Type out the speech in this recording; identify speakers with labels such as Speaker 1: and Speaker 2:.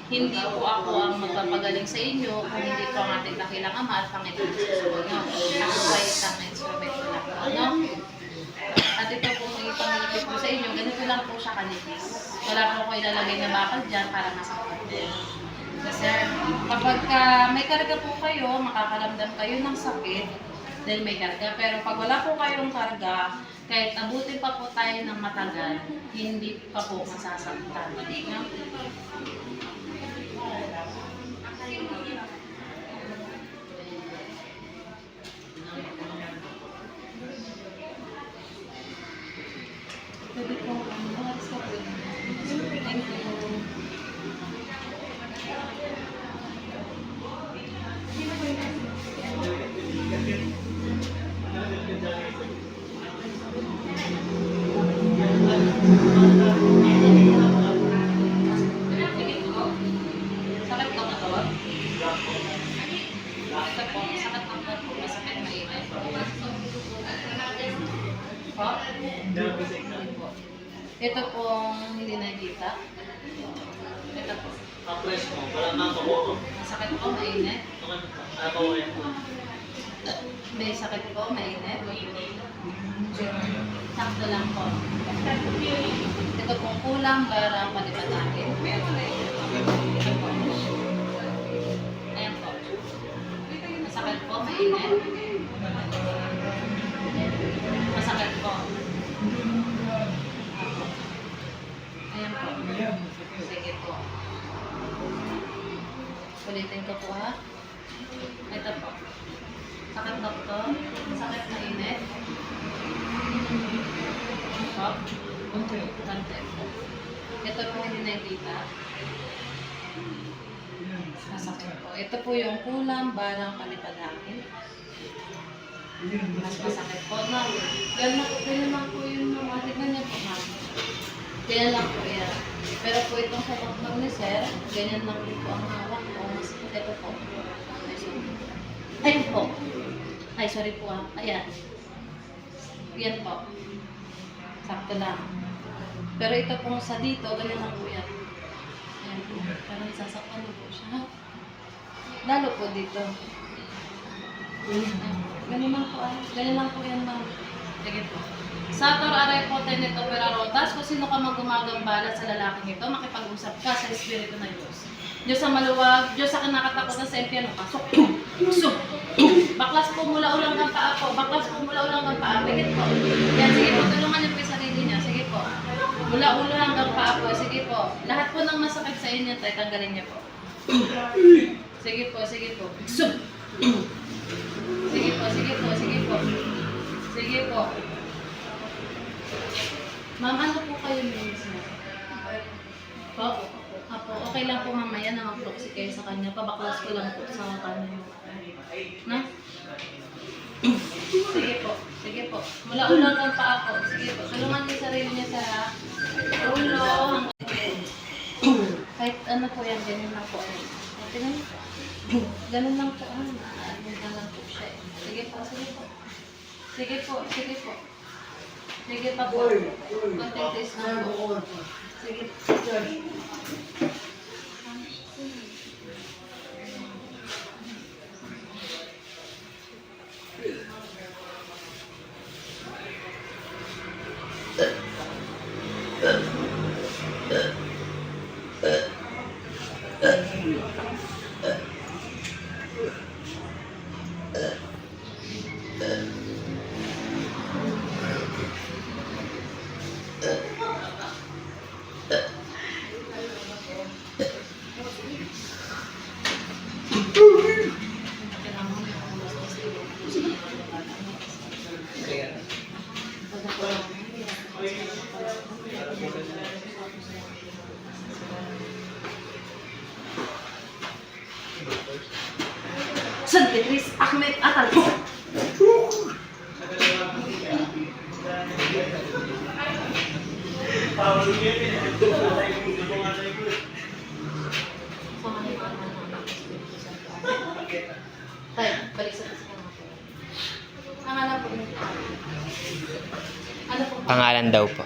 Speaker 1: Hindi po ako ang magpapagaling sa inyo kung hindi po ang ating dakilang Ama at Panginoon sa susunod. Ako po ay isang instrumento lang po. No? At ito po may ipangilipit po sa inyo, ganito lang po siya kanipis. Wala po ko ilalagay na bakal dyan para masakit din. Kasi kapag may karga po kayo, makakaramdam kayo ng sakit dahil may karga. Pero pag wala po kayong karga, kahit abutin pa po tayo ng matagal, hindi pa po masasaktan. No? Pwede po, mahalis ka po. Thank you. Sakit ka ba ito? Ito po, sakit ang po. Masakit mainit. Po? Ito pong hindi nakikita. Ito po.
Speaker 2: Kapres mo, wala nang paboko.
Speaker 1: Masakit po, mainit.
Speaker 2: Ano po yan?
Speaker 1: May sakit po, mainit. Sakto lang po. Ito pong kulang para palipatakin. Ito po. Ayan po. Masakit po, mainit. Masakit po. Ayan po. Sige po. Ulitin ko po ha. Ito po. Sakit doktor. Sakit na init. Po. Kante po. Ito po hindi nakikita. Masakit po. Ito po yung kulang barang palipadakin. Mas masakit po. No? Ganyan lang po yung mga. Tignan niya po ma'am. Ganyan lang po yan. Pero po itong sa doktor ni sir, ganyan lang po ang hawak ko. Mas ito po. Ayun po. Ay, sorry po ah. Ayan. Yan po. Sakto lang. Pero ito pong sa dito, ganyan lang po yan. Ayan po. Parang sasaktan po siya. Lalo po dito. Ganyan lang po ah. Ganyan lang po yan ma'am. Sige po. Sator aray po tenet opera rotas, kung sino ka magumagambala sa lalaking ito, makipag-usap ka sa Espiritu ng Diyos. Diyos sa maluwag, Diyos sa kinakatakutan sa impyerno, pasok. Pasok. Baklas po mula ulang ng paa po. Baklas po mula ulang ng paa. Pigit po. Yan, sige po. Tulungan niyo po yung sarili niya. Sige po. Mula ulo hanggang paa po. Sige po. Lahat po ng masakit sa inyo, tayo tanggalin niya po. Sige po, sige po. Pasok. Sige po, sige po, sige po. Sige po. Ma'am, ano po kayo minsan? Po? Apo, okay lang po mamaya na mag-proxy kayo sa kanya. Pabaklas ko lang po sa kanya. Na? Sige po. Sige po. Mula ulo hanggang paa po. Sige po. Tulungan niyo sarili niya sa ulo hanggang kahit ano po yan, ganyan lang po. Ganun lang po. Ganun lang po siya. Sige po, sige po. Sige po, sige po. Sige pa po. Content is na po. Sige. Santi Chris Ahmed Atal. Tay, balik sa kasi mga po. Ang alam po. Ano po?
Speaker 3: Pangalan daw po.